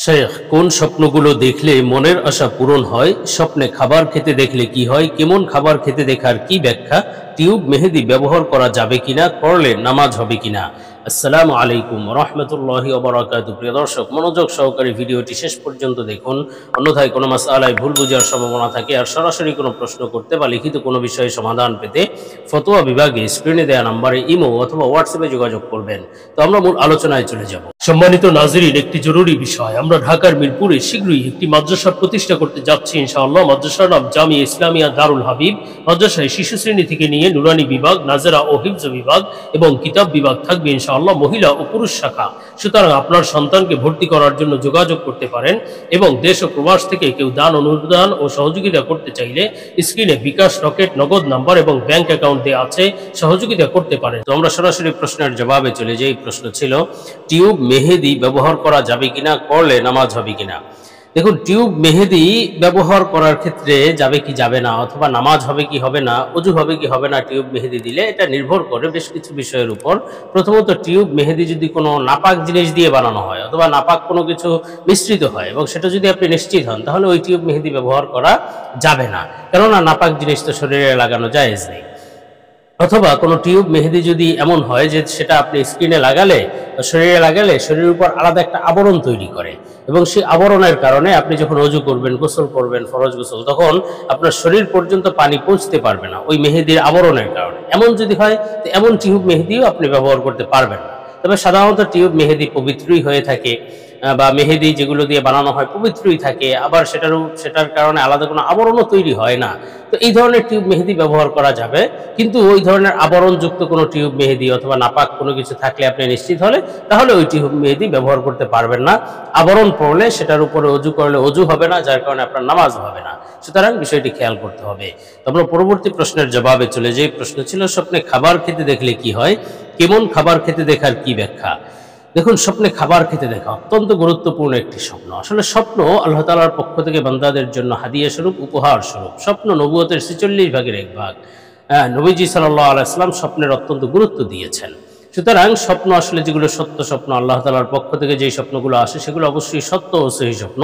শেখ, কোন স্বপ্নগুলো দেখলে মনের আশা পূরণ হয়? স্বপ্নে খাবার খেতে দেখলে কি হয়? কেমন খাবার খেতে দেখার কি ব্যাখ্যা? টিউব মেহেদি ব্যবহার করা যাবে কিনা? করলে নামাজ হবে কিনা? আসসালামু আলাইকুম রহমতুল্লাহি ওয়া বারাকাতুহু। প্রিয় দর্শক, মনোযোগ সহকারে ভিডিওটি শেষ পর্যন্ত দেখুন, অন্যথায় কোনো মাসআলায় ভুল বোঝার সম্ভাবনা থাকে। আর সরাসরি কোনো প্রশ্ন করতে বা লিখিত কোনো বিষয়ে সমাধান পেতে ফতোয়া বিভাগে স্ক্রিনে দেওয়া নম্বরে ইমো অথবা হোয়াটসঅ্যাপে যোগাযোগ করবেন। তো আমরা মূল আলোচনায় চলে যাব। সম্মানিত নাজরিন, একটি জরুরি বিষয়, আমরা ঢাকার মিরপুরে শীঘ্রই একটি মাদ্রাসা প্রতিষ্ঠা করতে যাচ্ছি ইনশাআল্লাহ। মাদ্রাসার নাম জামিয়া ইসলামিয়া দারুল হাবিব। মাদ্রাসায় শিশু শ্রেণী থেকে নিয়ে নুরানি বিভাগ, নাজেরা ও হিফজ বিভাগ এবং কিতাব বিভাগ থাকবে ইনশাআল্লাহ, মহিলা ও পুরুষ শাখা। সুতরাং আপনার সন্তানকে ভর্তি করার জন্য যোগাযোগ করতে পারেন এবং দেশ ও প্রবাস থেকে কেউ দান, অনুদান ও সহযোগিতা করতে চাইলে স্ক্রিনে বিকাশ, রকেট, নগদ নাম্বার এবং ব্যাংক অ্যাকাউন্ট দেওয়া আছে, সহযোগিতা করতে পারেন। তো আমরা সরাসরি প্রশ্নের জবাবে চলে যাই। প্রশ্ন ছিল, টিউব মেহেদি ব্যবহার করা যাবে কিনা? করলে নামাজ হবে কিনা? দেখুন, টিউব মেহেদি ব্যবহার করার ক্ষেত্রে যাবে কি যাবে না, অথবা নামাজ হবে কি হবে না, ওযু হবে কি হবে না টিউব মেহেদি দিলে, এটা নির্ভর করে বেশ কিছু বিষয়ের উপর। প্রথমত, টিউব মেহেদি যদি কোনো নাপাক জিনিস দিয়ে বানানো হয় অথবা নাপাক কোনো কিছু মিশ্রিত হয় এবং সেটা যদি আপনি নিশ্চিত হন, তাহলে ওই টিউব মেহেদি ব্যবহার করা যাবে না, কেননা নাপাক জিনিস তো শরীরে লাগানো জায়েজ নেই। অথবা কোনো টিউব মেহেদি যদি এমন হয় যে সেটা আপনি স্কিনে লাগালে, শরীরে লাগালে শরীরের উপর আলাদা একটা আবরণ তৈরি করে এবং সেই আবরণের কারণে আপনি যখন ওযু করবেন, গোসল করবেন, ফরজ গোসল, তখন আপনার শরীর পর্যন্ত পানি পৌঁছতে পারবে না ওই মেহেদির আবরণের কারণে। এমন যদি হয়, তো এমন টিউব মেহেদিও আপনি ব্যবহার করতে পারবেন না। তবে সাধারণত টিউব মেহেদি পবিত্রই হয়ে থাকে, বা মেহেদি যেগুলো দিয়ে বানানো হয় পবিত্রই থাকে, আবার সেটার কারণে আলাদা কোনো আবরণও তৈরি হয় না। তো এই ধরনের টিউব মেহেদি ব্যবহার করা যাবে, কিন্তু ওই ধরনের আবরণযুক্ত কোনো টিউব মেহেদি অথবা নাপাক কোনো কিছু থাকলে আপনি নিশ্চিত হলে, তাহলে ওই টিউব মেহেদি ব্যবহার করতে পারবেন না। আবরণ পড়লে সেটার উপরে ওযু করলে ওযু হবে না, যার কারণে আপনার নামাজ হবে না। সুতরাং বিষয়টি খেয়াল করতে হবে। আমরা পরবর্তী প্রশ্নের জবাবে চলে যাই। প্রশ্ন ছিল, স্বপ্নে খাবার খেতে দেখলে কি হয়? কেমন খাবার খেতে দেখার কি ব্যাখ্যা? দেখুন, স্বপ্নে খাবার খেতে দেখা অত্যন্ত গুরুত্বপূর্ণ একটি স্বপ্ন। আসলে স্বপ্ন আল্লাহ তাআলার পক্ষ থেকে বান্দাদের জন্য হাদিয়া স্বরূপ, উপহার স্বরূপ। স্বপ্ন নবুয়তের ৪৬ ভাগের এক ভাগ। নবীজি সাল্লাল্লাহু আলাইহি ওয়াসাল্লাম স্বপ্নের অত্যন্ত গুরুত্ব দিয়েছেন। সুতরাং স্বপ্ন আসলে যেগুলো সত্য স্বপ্ন, আল্লাহ তাআলার পক্ষ থেকে যেই স্বপ্নগুলো আসে, সেগুলো অবশ্যই সত্য ও সহি স্বপ্ন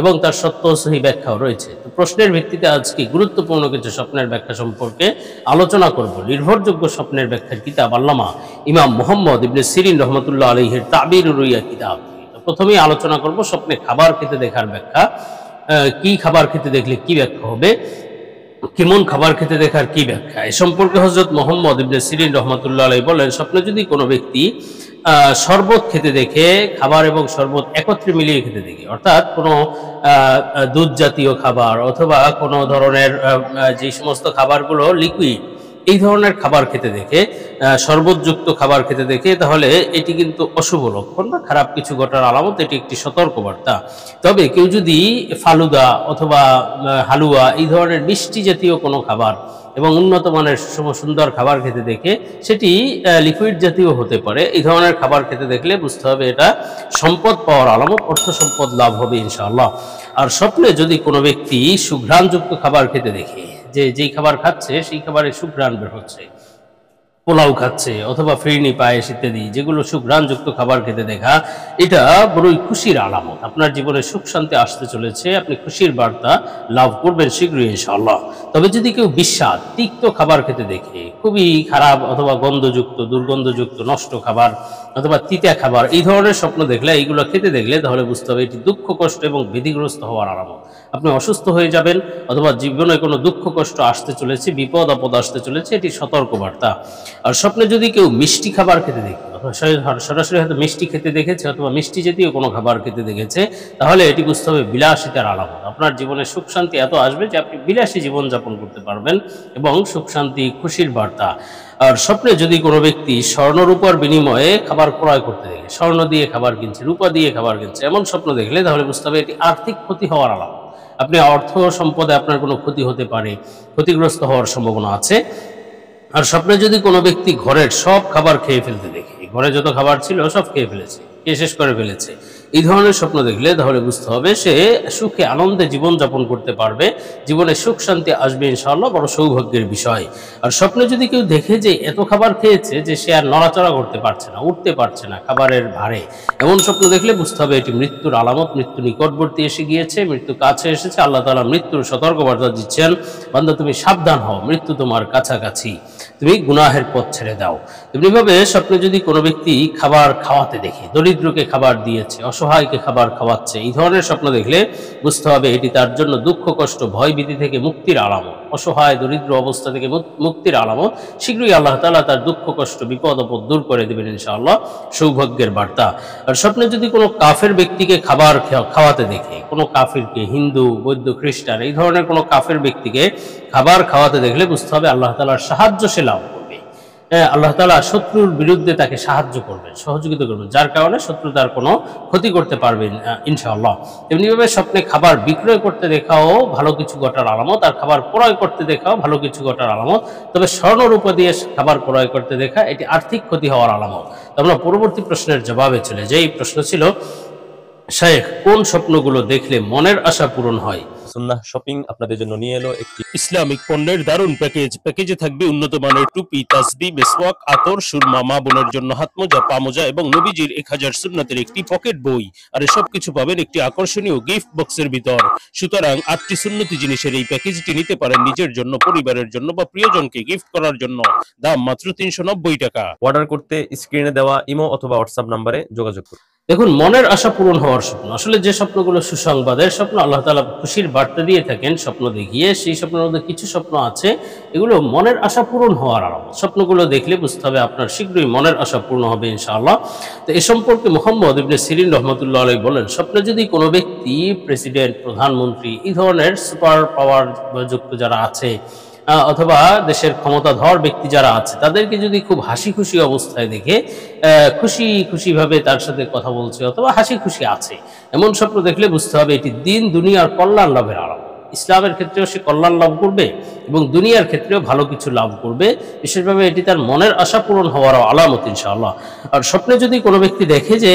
এবং তার সত্য ও সহি ব্যাখ্যাও রয়েছে। তো প্রশ্নের ভিত্তিতে আজকে গুরুত্বপূর্ণ কিছু স্বপ্নের ব্যাখ্যা সম্পর্কে আলোচনা করব। নির্ভরযোগ্য স্বপ্নের ব্যাখ্যার কিতাব আল্লামা ইমাম মুহাম্মদ ইবনে সিরিন রহমতুল্লাহ আলাইহির তাবিরুর রুইয়া কিতাব। প্রথমেই আলোচনা করব স্বপ্নে খাবার খেতে দেখার ব্যাখ্যা। কি খাবার খেতে দেখলে কি ব্যাখ্যা হবে, কেমন খাবার খেতে দেখার কি ব্যাখ্যা, এ সম্পর্কে হযরত মুহাম্মদ ইবনে সিরিন রহমতুল্লাহ আলাইহি বলেন, স্বপ্নে যদি কোনো ব্যক্তি শরবত খেতে দেখে, খাবার এবং শরবত একত্রে মিলিয়ে খেতে দেখে, অর্থাৎ কোনো দুধ জাতীয় খাবার অথবা কোনো ধরনের যে সমস্ত খাবারগুলো লিকুইড, এই ধরনের খাবার খেতে দেখে, শরবতযুক্ত খাবার খেতে দেখে, তাহলে এটি কিন্তু অশুভ লক্ষণ বা খারাপ কিছু ঘটার আলামত, এটি একটি সতর্কবার্তা। তবে কেউ যদি ফালুদা অথবা হালুয়া, এই ধরনের মিষ্টি জাতীয় কোনো খাবার এবং উন্নত মানের সুন্দর খাবার খেতে দেখে, সেটি লিকুইড জাতীয় হতে পারে, এই ধরনের খাবার খেতে দেখলে বুঝতে হবে এটা সম্পদ পাওয়ার আলামত, অর্থ সম্পদ লাভ হবে ইনশাআল্লাহ। আর স্বপ্নে যদি কোনো ব্যক্তি সুঘ্রাণযুক্ত খাবার খেতে দেখে, যেই খাবার খাচ্ছে সেই খাবারে সুঘ্রাণ বের হচ্ছে, পোলাও খাচ্ছে অথবা ফিরনি, পায়েস ইত্যাদি যেগুলো সুঘ্রাণযুক্ত খাবার খেতে দেখা, এটা বড়ই খুশির আলামত। আপনার জীবনে সুখ শান্তি আসতে চলেছে, আপনি খুশির বার্তা লাভ করবেন শীঘ্রই ইনশাআল্লাহ। তবে যদি কেউ বিস্বাদ, তিক্ত খাবার খেতে দেখে, খুবই খারাপ অথবা গন্ধযুক্ত, দুর্গন্ধযুক্ত, নষ্ট খাবার অথবা তিতা খাবার, এই ধরনের স্বপ্ন দেখলে, এইগুলো খেতে দেখলে, তাহলে বুঝতে হবে এটি দুঃখ, কষ্ট এবং ব্যাধিগ্রস্ত হওয়ার আলামত। আপনি অসুস্থ হয়ে যাবেন অথবা জীবনে কোনো দুঃখ কষ্ট আসতে চলেছে, বিপদ আপদ আসতে চলেছে, এটি সতর্কবার্তা। আর স্বপ্নে যদি কেউ মিষ্টি খাবার খেতে দেখে, সরাসরি হয়তো মিষ্টি খেতে দেখেছে অথবা মিষ্টি জাতীয় কোনো খাবার খেতে দেখেছে, তাহলে এটি বুঝতে হবে বিলাসিতার আলামত। আপনার জীবনে সুখ শান্তি এত আসবে যে আপনি বিলাসী জীবনযাপন করতে পারবেন এবং সুখ শান্তি, খুশির বার্তা। আর স্বপ্নে যদি কোনো ব্যক্তি স্বর্ণ রূপার বিনিময়ে খাবার ক্রয় করতে দেখে, স্বর্ণ দিয়ে খাবার কিনছে, রূপা দিয়ে খাবার কিনছে, এমন স্বপ্ন দেখলে, তাহলে বুঝতে হবে এটি আর্থিক ক্ষতি হওয়ার আলামত। আপনি অর্থ সম্পদে আপনার কোনো ক্ষতি হতে পারে, ক্ষতিগ্রস্ত হওয়ার সম্ভাবনা আছে। আর স্বপ্নে যদি কোনো ব্যক্তি ঘরের সব খাবার খেয়ে ফেলতে দেখে, ঘরে যত খাবার ছিল সব খেয়ে ফেলেছে, খেয়ে শেষ করে ফেলেছে, এই ধরনের স্বপ্ন দেখলে তাহলে বুঝতে হবে সে সুখে আনন্দে জীবনযাপন করতে পারবে, জীবনে সুখ শান্তি আসবে ইনশাআল্লাহ, বড় সৌভাগ্যের বিষয়। আর স্বপ্নে যদি কেউ দেখে যে এত খাবার খেয়েছে যে সে আর নড়াচড়া করতে পারছে না, উঠতে পারছে না খাবারের ভারে, এমন স্বপ্ন দেখলে বুঝতে হবে এটি মৃত্যুর আলামত, মৃত্যু নিকটবর্তী এসে গিয়েছে, মৃত্যু কাছে এসেছে। আল্লাহ তাআলা মৃত্যুর সতর্কবার্তা দিচ্ছেন, বান্দা তুমি সাবধান হও, মৃত্যু তোমার কাছাকাছি, তুমি গুনাহের পথ ছেড়ে দাও। তেমনিভাবে স্বপ্নে যদি কোনো ব্যক্তি খাবার খাওয়াতে দেখে, দরিদ্রকে খাবার দিয়েছে, অসহায়কে খাবার খাওয়াচ্ছে, এই ধরনের স্বপ্ন দেখলে বুঝতে হবে এটি তার জন্য দুঃখ কষ্ট ভয় ভীতি থেকে মুক্তির আলামত, অসহায় দরিদ্র অবস্থা থেকে মুক্তির আলামত। শীঘ্রই আল্লাহ তাআলা তার দুঃখ কষ্ট বিপদ আপদ দূর করে দেবেন ইনশাআল্লাহ, সৌভাগ্যের বার্তা। আর স্বপ্নে যদি কোনো কাফের ব্যক্তিকে খাবার খাওয়াতে দেখে, কোনো কাফিরকে, হিন্দু বৌদ্ধ খ্রিস্টান এই ধরনের কোনো কাফের ব্যক্তিকে খাবার খাওয়াতে দেখলে বুঝতে হবে আল্লাহ তাআলার সাহায্য সে লাভ করবে। আল্লাহ তাআলা শত্রুর বিরুদ্ধে তাকে সাহায্য করবেন, সহযোগিতা করবেন, যার কারণে শত্রু তার কোনো ক্ষতি করতে পারবেন ইনশাআল্লাহ। তেমনিভাবে স্বপ্নে খাবার বিক্রয় করতে দেখাও ভালো কিছু ঘটার আলামত, আর খাবার ক্রয় করতে দেখাও ভালো কিছু ঘটার আলামত। তবে স্বর্ণরূপা দিয়ে খাবার ক্রয় করতে দেখা এটি আর্থিক ক্ষতি হওয়ার আলামত। তো আমরা পরবর্তী প্রশ্নের জবাবে চলে যাই। প্রশ্ন ছিল, শায়েখ কোন স্বপ্নগুলো দেখলে মনের আশা পূরণ হয়? সুন্নাহ শপিং আপনাদের জন্য নিয়ে এলো একটি ইসলামিক পণ্যের দারুণ প্যাকেজে থাকবে উন্নত মানের টুপি, তাসবি, মেসওয়াক, আতর, সুরমা, মা বোনের জন্য হাতমোজা, পামোজা এবং নবীজির 1000 সুন্নাতের একটি পকেট বই। আর এসব কিছু পাবেন একটি আকর্ষণীয় গিফট বক্সের ভিতর। সুতরাং 8টি সুন্নতি জিনিসের এই প্যাকেজটি নিতে পারেন নিজের জন্য, পরিবারের জন্য বা প্রিয়জনকে গিফট করার জন্য। দাম মাত্র 390 টাকা। অর্ডার করতে স্ক্রিনে দেওয়া ইমো অথবা হোয়াটসঅ্যাপ নম্বরে যোগাযোগ করুন। দেখুন, মনের আশা পূরণ হওয়ার স্বপ্ন, আসলে যে স্বপ্নগুলো সুসংবাদের স্বপ্ন, আল্লাহ তাআলা খুশির বার্তা দিয়ে থাকেন স্বপ্ন দেখিয়ে, সেই স্বপ্নের মধ্যে কিছু স্বপ্ন আছে এগুলো মনের আশা পূরণ হওয়ার আলামত। স্বপ্নগুলো দেখলে বুঝতে হবে আপনার শীঘ্রই মনের আশা পূর্ণ হবে ইনশাআল্লাহ। তো এ সম্পর্কে মুহাম্মদ ইবনে সিরিন রাহমাতুল্লাহ আলাইহি বলেন, স্বপ্নে যদি কোনো ব্যক্তি প্রেসিডেন্ট, প্রধানমন্ত্রী এই ধরনের সুপার পাওয়ার যুক্ত যারা আছে অথবা দেশের ক্ষমতাধর ব্যক্তি যারা আছে তাদেরকে যদি খুব হাসি খুশি অবস্থায় দেখে, খুশি খুশিভাবে তার সাথে কথা বলছে অথবা হাসি খুশি আছে, এমন স্বপ্ন দেখলে বুঝতে হবে এটি দিন দুনিয়ার কল্যাণ লাভের আলামত। ইসলামের ক্ষেত্রেও সে কল্যাণ লাভ করবে এবং দুনিয়ার ক্ষেত্রেও ভালো কিছু লাভ করবে। বিশেষভাবে এটি তার মনের আশা পূরণ হওয়ারও আলামত ইনশাআল্লাহ। আর স্বপ্নে যদি কোনো ব্যক্তি দেখে যে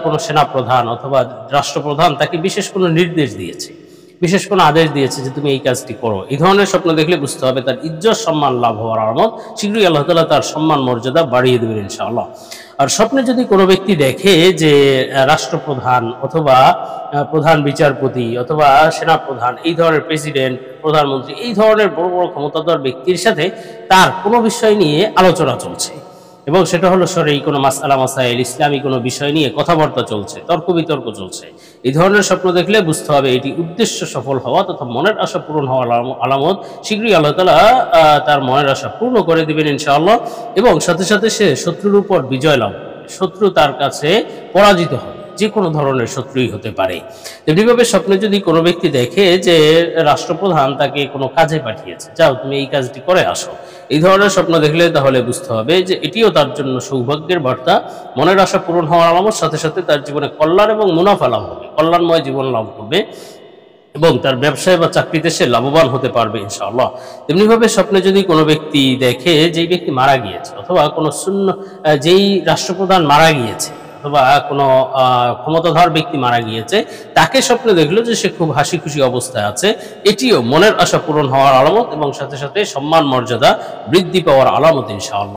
কোনো সেনাপ্রধান অথবা রাষ্ট্রপ্রধান তাকে বিশেষ কোনো নির্দেশ দিয়েছে, বিশেষ কোনো আদেশ দিয়েছে যে তুমি এই কাজটি করো, এই ধরনের স্বপ্ন দেখলে বুঝতে হবে তার ইজ্জত সম্মান লাভ হওয়ার আলামত। শীঘ্রই আল্লাহ তাআলা তার সম্মান মর্যাদা বাড়িয়ে দেবেন ইনশাআল্লাহ। আর স্বপ্নে যদি কোনো ব্যক্তি দেখে যে রাষ্ট্রপ্রধান অথবা প্রধান বিচারপতি অথবা সেনাপ্রধান এই ধরনের প্রেসিডেন্ট, প্রধানমন্ত্রী এই ধরনের বড় বড় ক্ষমতাধর ব্যক্তির সাথে তার কোনো বিষয় নিয়ে আলোচনা চলছে এবং সেটা হলো শরঈ কোনো মাসআলা মাসাইল, ইসলামী কোনো বিষয় নিয়ে কথাবার্তা চলছে, তর্ক বিতর্ক চলছে, এই ধরনের স্বপ্ন দেখলে বুঝতে হবে এটি উদ্দেশ্য সফল হওয়া তথা মনের আশা পূরণ হওয়ার আলামত। শীঘ্রই আল্লাহ তাআলা তার মনের আশা পূর্ণ করে দিবেন ইনশাআল্লাহ এবং সাথে সাথে সে শত্রুর উপর বিজয় লাভ করবে, শত্রু তার কাছে পরাজিত হবে, যে কোনো ধরনের শত্রুই হতে পারে। তেমনিভাবে স্বপ্নে যদি কোনো ব্যক্তি দেখে যে রাষ্ট্রপ্রধান তাকে কোনো কাজে পাঠিয়েছে, যাও তুমি এই কাজটি করে আসো, এই ধরনের স্বপ্ন দেখলে তাহলে বুঝতে হবে যে এটিও তার জন্য সৌভাগ্যের বার্তা, মনের আশা পূরণ হওয়ার আলামত। সাথে সাথে তার জীবনে কল্যাণ এবং মুনাফা লাভ হবে, কল্যাণময় জীবন লাভ করবে এবং তার ব্যবসায় বা চাকরিতে সে লাভবান হতে পারবে ইনশাআল্লাহ। তেমনিভাবে স্বপ্নে যদি কোনো ব্যক্তি দেখে যেই ব্যক্তি মারা গিয়েছে অথবা কোনো যেই রাষ্ট্রপ্রধান মারা গিয়েছে অথবা কোনো ক্ষমতাধর ব্যক্তি মারা গিয়েছে, তাকে স্বপ্নে দেখলো যে সে খুব হাসি খুশি অবস্থায় আছে, এটিও মনের আশা পূরণ হওয়ার আলামত এবং সাথে সাথে সম্মান মর্যাদা বৃদ্ধি পাওয়ার আলামত ইনশাআল্লাহ।